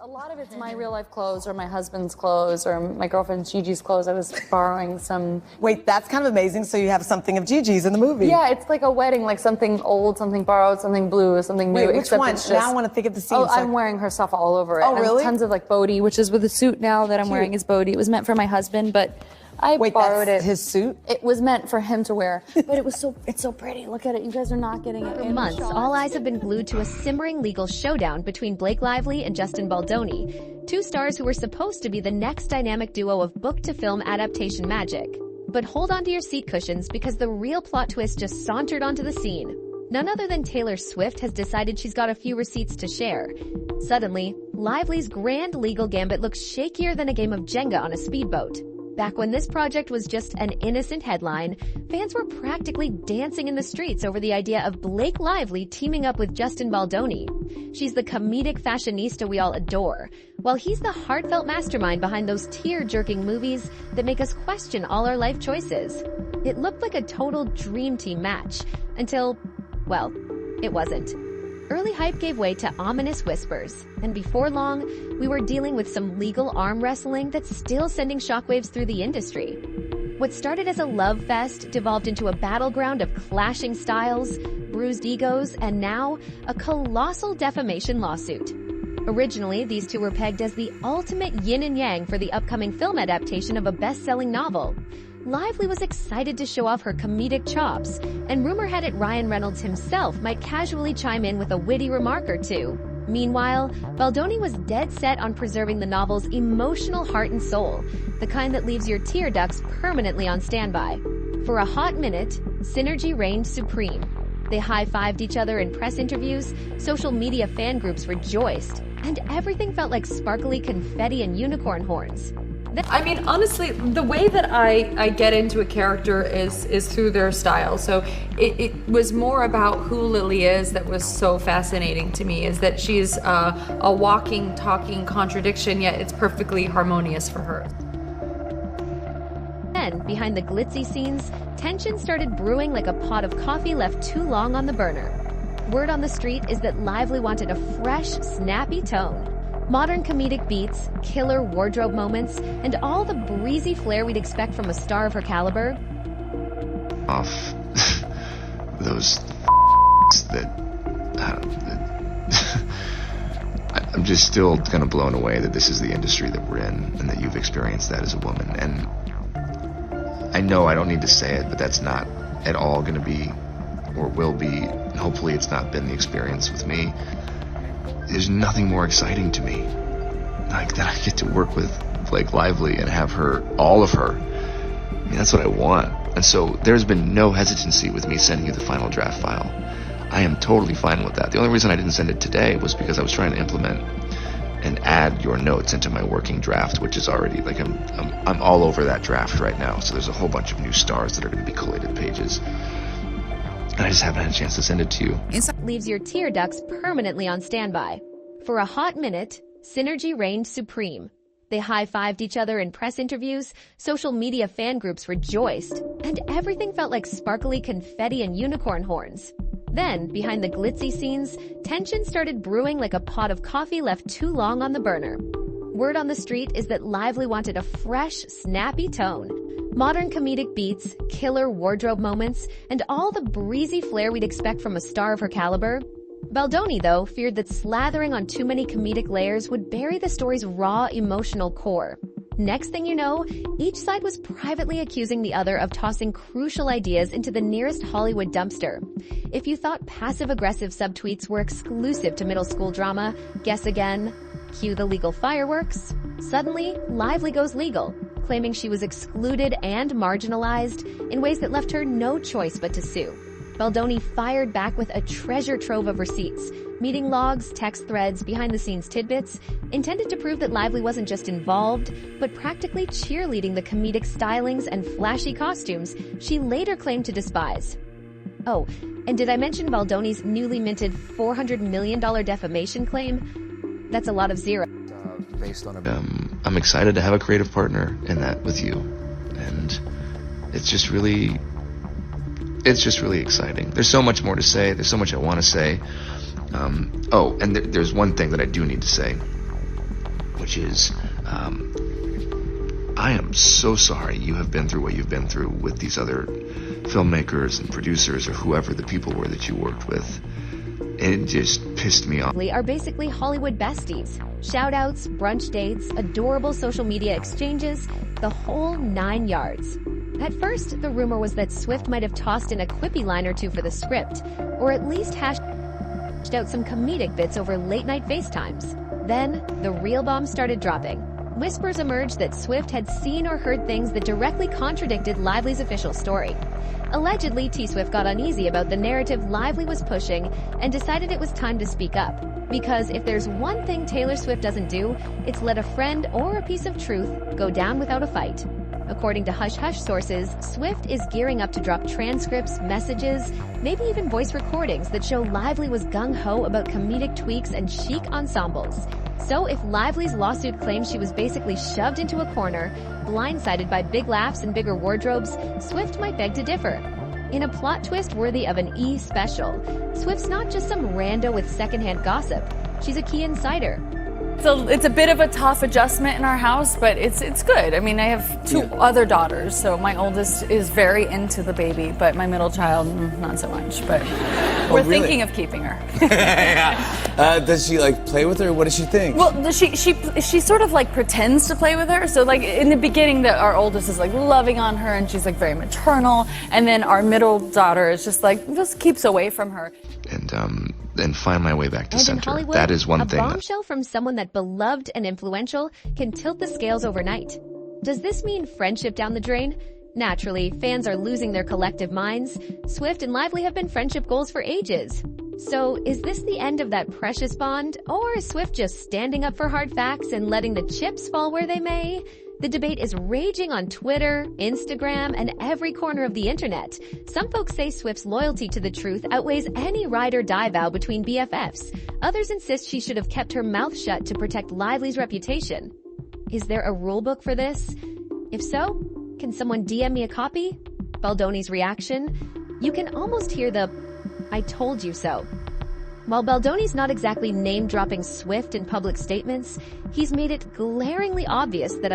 A lot of it's my real life clothes or my husband's clothes or my girlfriend Gigi's clothes. I was borrowing some. Wait, that's kind of amazing. So you have something of Gigi's in the movie. Yeah, it's like a wedding, like something old, something borrowed, something blue, something new. Wait, which one? It's just, now I want to think of the scene. Oh, I'm wearing her stuff all over it. Oh, really? And tons of like Baldoni, which is with the suit now that I'm wearing is Baldoni. It was meant for my husband, but I borrowed it. His suit? It was meant for him to wear, but it's so pretty. Look at it. You guys are not getting it. For months, all eyes have been glued to a simmering legal showdown between Blake Lively and Justin Baldoni, two stars who were supposed to be the next dynamic duo of book-to-film adaptation magic. But hold on to your seat cushions because the real plot twist just sauntered onto the scene. None other than Taylor Swift has decided she's got a few receipts to share. Suddenly, Lively's grand legal gambit looks shakier than a game of Jenga on a speedboat. Back when this project was just an innocent headline, fans were practically dancing in the streets over the idea of Blake Lively teaming up with Justin Baldoni. She's the comedic fashionista we all adore, while he's the heartfelt mastermind behind those tear-jerking movies that make us question all our life choices. It looked like a total dream team match, until, well, it wasn't. Early hype gave way to ominous whispers, and before long, we were dealing with some legal arm wrestling that's still sending shockwaves through the industry. What started as a love fest devolved into a battleground of clashing styles, bruised egos, and now a colossal defamation lawsuit. Originally, these two were pegged as the ultimate yin and yang for the upcoming film adaptation of a best-selling novel. Lively was excited to show off her comedic chops, and rumor had it Ryan Reynolds himself might casually chime in with a witty remark or two. Meanwhile, Baldoni was dead set on preserving the novel's emotional heart and soul, the kind that leaves your tear ducts permanently on standby. For a hot minute, synergy reigned supreme. They high-fived each other in press interviews, social media fan groups rejoiced, and everything felt like sparkly confetti and unicorn horns. I mean, honestly, the way that I get into a character is through their style. So it was more about who Lily is that was so fascinating to me, is that she's a walking, talking contradiction, yet it's perfectly harmonious for her. Then, behind the glitzy scenes, tension started brewing like a pot of coffee left too long on the burner. Word on the street is that Lively wanted a fresh, snappy tone. Modern comedic beats, killer wardrobe moments, and all the breezy flair we'd expect from a star of her caliber. Off those that I'm just still kind of blown away that this is the industry that we're in and that you've experienced that as a woman. And I know I don't need to say it, but that's not at all going to be or will be, and hopefully it's not been the experience with me. There's nothing more exciting to me like that I get to work with Blake Lively and have her, all of her. I mean, that's what I want. And so there's been no hesitancy with me sending you the final draft file. I am totally fine with that. The only reason I didn't send it today was because I was trying to implement and add your notes into my working draft, which is already like I'm all over that draft right now. So there's a whole bunch of new stars that are going to be collated pages. And I just haven't had a chance to send it to you. Leaves your tear ducts permanently on standby. For a hot minute, synergy reigned supreme. They high-fived each other in press interviews, social media fan groups rejoiced, and everything felt like sparkly confetti and unicorn horns. Then, behind the glitzy scenes, tension started brewing like a pot of coffee left too long on the burner. Word on the street is that Lively wanted a fresh, snappy tone. Modern comedic beats, killer wardrobe moments, and all the breezy flair we'd expect from a star of her caliber. Baldoni, though, feared that slathering on too many comedic layers would bury the story's raw, emotional core. Next thing you know, each side was privately accusing the other of tossing crucial ideas into the nearest Hollywood dumpster. If you thought passive-aggressive subtweets were exclusive to middle school drama, guess again. Cue the legal fireworks. Suddenly, Lively goes legal, claiming she was excluded and marginalized in ways that left her no choice but to sue. Baldoni fired back with a treasure trove of receipts, meeting logs, text threads, behind-the-scenes tidbits, intended to prove that Lively wasn't just involved, but practically cheerleading the comedic stylings and flashy costumes she later claimed to despise. Oh, and did I mention Baldoni's newly minted $400 million defamation claim? That's a lot of zero. Based on I'm excited to have a creative partner in that with you, and it's just really exciting. There's so much more to say. There's so much I want to say. Oh, and there's one thing that I do need to say. which is, I am so sorry you have been through what you've been through with these other filmmakers and producers or whoever the people were that you worked with. It just pissed me off. Are basically Hollywood besties. Shoutouts, brunch dates, adorable social media exchanges, the whole 9 yards. At first, the rumor was that Swift might have tossed in a quippy line or two for the script, or at least hashed out some comedic bits over late-night FaceTimes. Then, the real bomb started dropping. Whispers emerged that Swift had seen or heard things that directly contradicted Lively's official story. Allegedly, T-Swift got uneasy about the narrative Lively was pushing and decided it was time to speak up. Because if there's one thing Taylor Swift doesn't do, it's let a friend or a piece of truth go down without a fight. According to Hush Hush sources, Swift is gearing up to drop transcripts, messages, maybe even voice recordings that show Lively was gung-ho about comedic tweaks and chic ensembles. So if Lively's lawsuit claims she was basically shoved into a corner, blindsided by big laughs and bigger wardrobes, Swift might beg to differ. In a plot twist worthy of an E! Special, Swift's not just some rando with secondhand gossip. She's a key insider. So it's a bit of a tough adjustment in our house, but it's good. I mean, I have two other daughters, so my oldest is very into the baby, but my middle child, not so much. But we're thinking of keeping her. Does she like play with her? What does she think? Well, she sort of like pretends to play with her. So like in the beginning, our oldest is like loving on her, and she's like very maternal, and then our middle daughter is just keeps away from her. And find my way back to And center. in Hollywood, That is one a thing. bombshell from someone that beloved and influential can tilt the scales overnight. Does this mean friendship down the drain? Naturally, fans are losing their collective minds. Swift and Lively have been friendship goals for ages. So, is this the end of that precious bond, or is Swift just standing up for hard facts and letting the chips fall where they may? The debate is raging on Twitter, Instagram, and every corner of the internet. Some folks say Swift's loyalty to the truth outweighs any ride or die vow between BFFs. Others insist she should have kept her mouth shut to protect Lively's reputation. Is there a rulebook for this? If so, can someone DM me a copy? Baldoni's reaction? You can almost hear the "I told you so." While Baldoni's not exactly name-dropping Swift in public statements, he's made it glaringly obvious that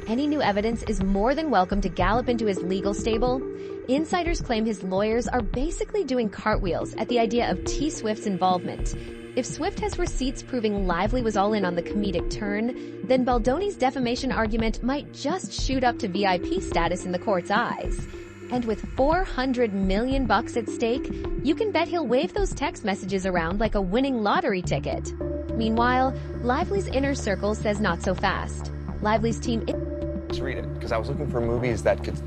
any new evidence is more than welcome to gallop into his legal stable. Insiders claim his lawyers are basically doing cartwheels at the idea of T-Swift's involvement. If Swift has receipts proving Lively was all in on the comedic turn, then Baldoni's defamation argument might just shoot up to VIP status in the court's eyes. And with $400 million at stake, you can bet he'll wave those text messages around like a winning lottery ticket. Meanwhile, Lively's inner circle says not so fast. Lively's team... Just read it, because I was looking for movies that could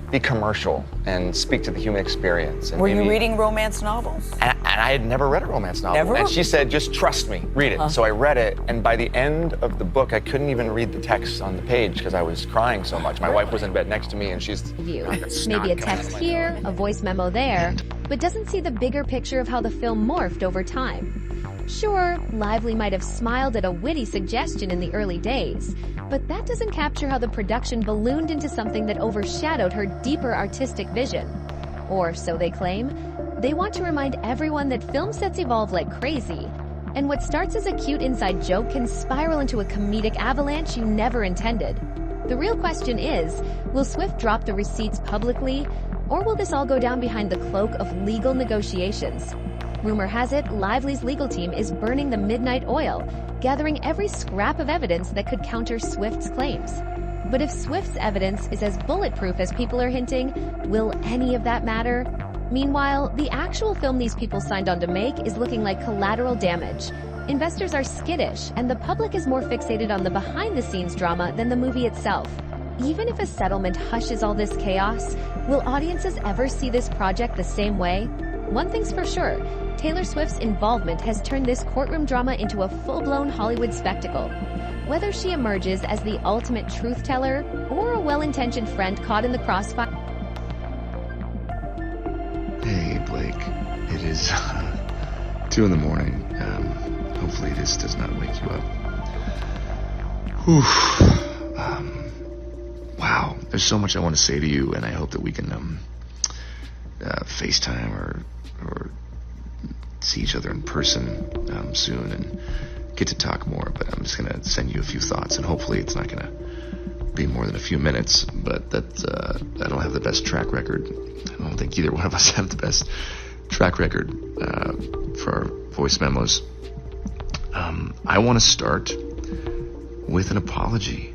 be commercial and speak to the human experience. And Were you reading romance novels? And I had never read a romance novel. Never? And she said, just trust me, read it. So I read it, and by the end of the book, I couldn't even read the text on the page because I was crying so much. My wife was in bed next to me, and she's... View. Maybe a text here, a voice memo there, but doesn't see the bigger picture of how the film morphed over time. Sure, Lively might have smiled at a witty suggestion in the early days, but that doesn't capture how the production ballooned into something that overshadowed her deeper artistic vision. Or so they claim. They want to remind everyone that film sets evolve like crazy, and what starts as a cute inside joke can spiral into a comedic avalanche you never intended. The real question is, will Swift drop the receipts publicly, or will this all go down behind the cloak of legal negotiations? Rumor has it, Lively's legal team is burning the midnight oil, gathering every scrap of evidence that could counter Swift's claims. But if Swift's evidence is as bulletproof as people are hinting, will any of that matter? Meanwhile, the actual film these people signed on to make is looking like collateral damage. Investors are skittish, and the public is more fixated on the behind-the-scenes drama than the movie itself. Even if a settlement hushes all this chaos, will audiences ever see this project the same way? One thing's for sure, Taylor Swift's involvement has turned this courtroom drama into a full-blown Hollywood spectacle. Whether she emerges as the ultimate truth-teller or a well-intentioned friend caught in the crossfire... Hey, Blake. It is 2 in the morning. Hopefully this does not wake you up. Whew. Wow. There's so much I want to say to you, and I hope that we can FaceTime or see each other in person soon and get to talk more, but I'm just gonna send you a few thoughts, and hopefully it's not gonna be more than a few minutes. But that I don't have the best track record. I don't think either one of us have the best track record for our voice memos. I want to start with an apology.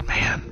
Man,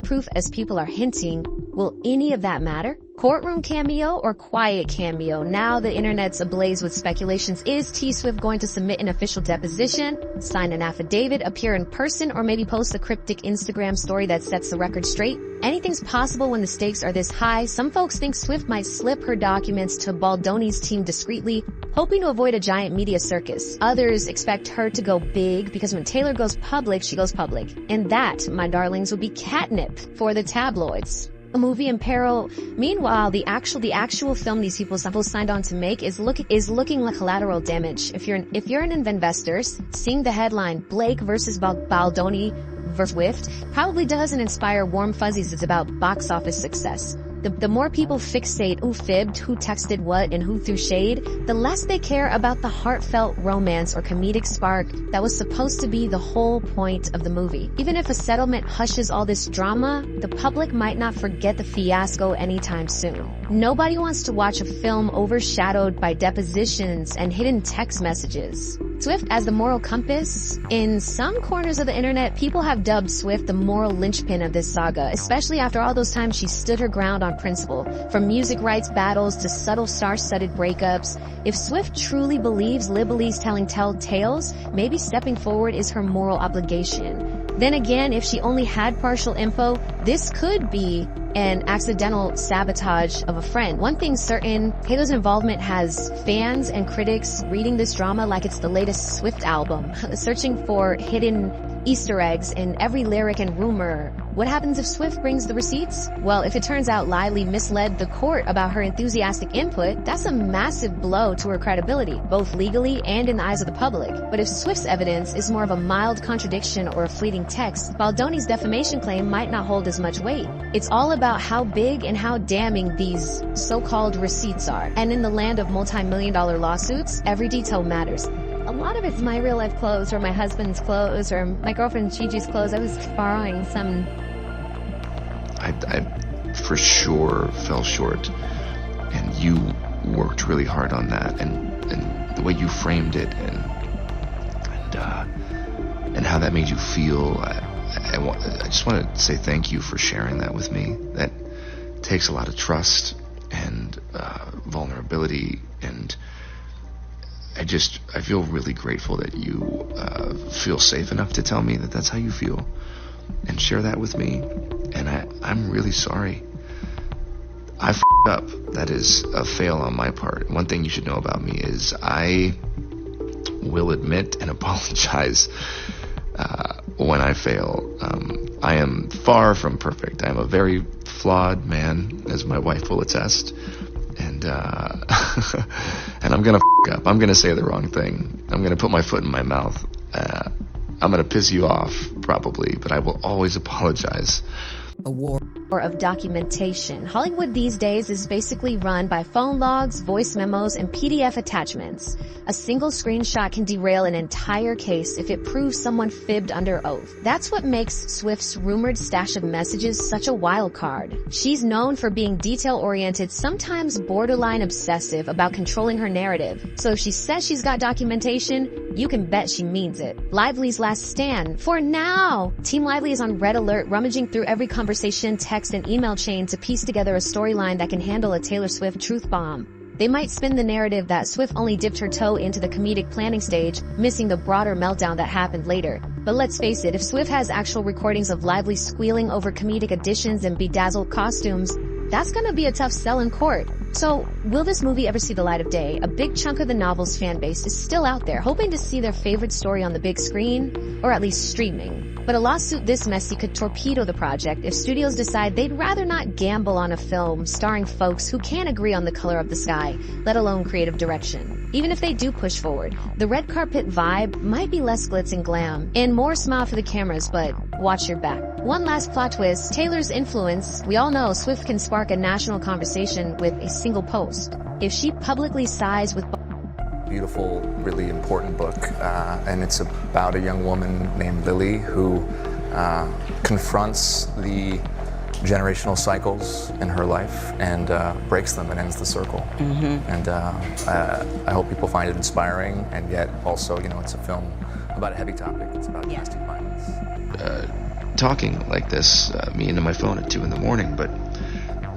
Proof, as people are hinting, will any of that matter? Courtroom cameo or quiet cameo? Now the internet's ablaze with speculations. Is T Swift going to submit an official deposition, sign an affidavit, appear in person, or maybe post a cryptic Instagram story that sets the record straight? Anything's possible when the stakes are this high. Some folks think Swift might slip her documents to Baldoni's team discreetly, hoping to avoid a giant media circus. Others expect her to go big because when Taylor goes public, she goes public. And that, my darlings, would be catnip for the tabloids. A movie in peril. Meanwhile, the actual film these people signed on to make is looking like collateral damage. If you're an investor, seeing the headline Blake versus Baldoni versus Swift probably doesn't inspire warm fuzzies. It's about box office success. The more people fixate who fibbed, who texted what, and who threw shade, the less they care about the heartfelt romance or comedic spark that was supposed to be the whole point of the movie. Even if a settlement hushes all this drama, the public might not forget the fiasco anytime soon. Nobody wants to watch a film overshadowed by depositions and hidden text messages. Swift as the moral compass? In some corners of the internet, people have dubbed Swift the moral linchpin of this saga, especially after all those times she stood her ground on principle. From music rights battles to subtle star-studded breakups, if Swift truly believes Libely's telling tales, maybe stepping forward is her moral obligation. Then again, if she only had partial info, this could be an accidental sabotage of a friend. One thing's certain, Taylor's involvement has fans and critics reading this drama like it's the latest Swift album, searching for hidden Easter eggs in every lyric and rumor. What happens if Swift brings the receipts? Well, if it turns out Lively misled the court about her enthusiastic input, that's a massive blow to her credibility, both legally and in the eyes of the public. But if Swift's evidence is more of a mild contradiction or a fleeting text, Baldoni's defamation claim might not hold as much weight. It's all about how big and how damning these so-called receipts are. And in the land of multi-million-dollar lawsuits, every detail matters. A lot of it's my real-life clothes or my husband's clothes or my girlfriend Gigi's clothes. I was borrowing some. I for sure fell short, and you worked really hard on that, and the way you framed it, and how that made you feel. I just want to say thank you for sharing that with me. That takes a lot of trust and vulnerability, and I feel really grateful that you feel safe enough to tell me that that's how you feel and share that with me. And I'm really sorry. I f***ed up. That is a fail on my part. One thing you should know about me is I will admit and apologize when I fail. I am far from perfect. I am a very flawed man, as my wife will attest. And and I'm gonna f*** up. I'm gonna say the wrong thing. I'm gonna put my foot in my mouth. I'm gonna piss you off, probably, but I will always apologize. Or of documentation. Hollywood these days is basically run by phone logs, voice memos, and PDF attachments. A single screenshot can derail an entire case if it proves someone fibbed under oath. That's what makes Swift's rumored stash of messages such a wild card. She's known for being detail-oriented, sometimes borderline obsessive about controlling her narrative. So if she says she's got documentation, you can bet she means it. Lively's last stand. For now! Team Lively is on red alert, rummaging through every conversation, text, and email chain to piece together a storyline that can handle a Taylor Swift truth bomb. They might spin the narrative that Swift only dipped her toe into the comedic planning stage, missing the broader meltdown that happened later. But let's face it, if Swift has actual recordings of Lively squealing over comedic additions and bedazzled costumes, that's gonna be a tough sell in court. So, will this movie ever see the light of day? A big chunk of the novel's fan base is still out there, hoping to see their favorite story on the big screen, or at least streaming. But a lawsuit this messy could torpedo the project if studios decide they'd rather not gamble on a film starring folks who can't agree on the color of the sky, let alone creative direction. Even if they do push forward, the red carpet vibe might be less glitz and glam, and more smile for the cameras, but watch your back. One last plot twist, Taylor's influence. We all know Swift can spark a national conversation with a single post. If she publicly sides with beautiful, really important book, and it's about a young woman named Lily who confronts the generational cycles in her life and breaks them and ends the circle. And I hope people find it inspiring, and yet also, you know, it's a film about a heavy topic. It's about domestic violence. Talking like this, me into my phone at 2 a.m, but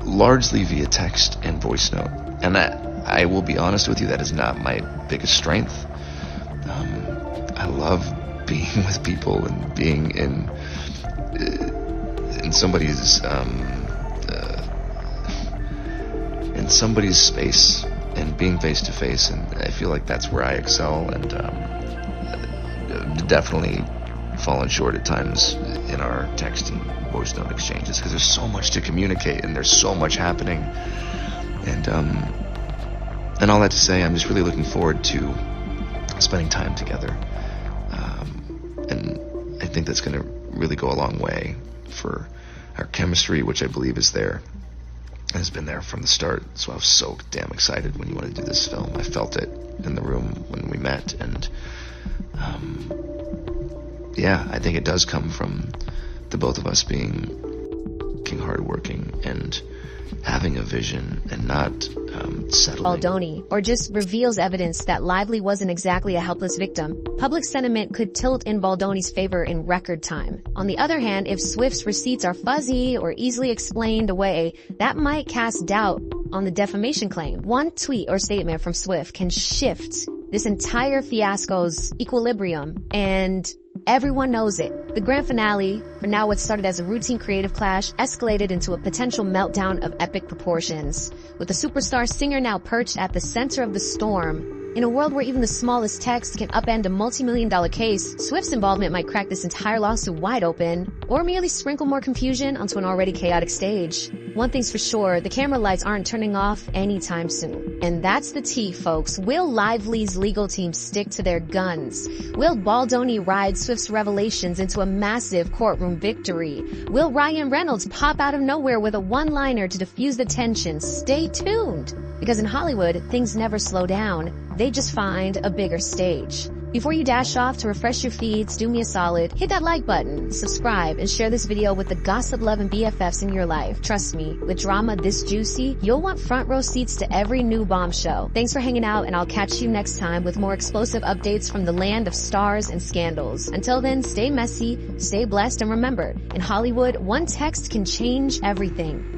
largely via text and voice note. And I will be honest with you, that is not my biggest strength. I love being with people and being in somebody's space and being face to face, and I feel like that's where I excel, and definitely fallen short at times in our text and voice note exchanges, because there's so much to communicate and there's so much happening, and all that to say, I'm just really looking forward to spending time together, and I think that's going to really go a long way for our chemistry, which I believe is there, has been there from the start. So I was so damn excited when you wanted to do this film. I felt it in the room when we met, and yeah, I think it does come from the both of us being hardworking and having a vision and not settling. Baldoni, or just reveals evidence that Lively wasn't exactly a helpless victim. Public sentiment could tilt in Baldoni's favor in record time. On the other hand, if Swift's receipts are fuzzy or easily explained away, that might cast doubt on the defamation claim. One tweet or statement from Swift can shift this entire fiasco's equilibrium, and everyone knows it. The grand finale, for now what started as a routine creative clash, escalated into a potential meltdown of epic proportions, with the superstar singer now perched at the center of the storm. In a world where even the smallest text can upend a multi-million-dollar case, Swift's involvement might crack this entire lawsuit wide open, or merely sprinkle more confusion onto an already chaotic stage. One thing's for sure, the camera lights aren't turning off anytime soon. And that's the tea, folks. Will Lively's legal team stick to their guns? Will Baldoni ride Swift's revelations into a massive courtroom victory? Will Ryan Reynolds pop out of nowhere with a one-liner to diffuse the tension? Stay tuned! Because in Hollywood, things never slow down. They just find a bigger stage. Before you dash off to refresh your feeds, do me a solid, hit that like button, subscribe, and share this video with the gossip-loving BFFs in your life. Trust me, with drama this juicy, you'll want front row seats to every new bombshell. Thanks for hanging out, and I'll catch you next time with more explosive updates from the land of stars and scandals. Until then, stay messy, stay blessed, and remember, in Hollywood, one text can change everything.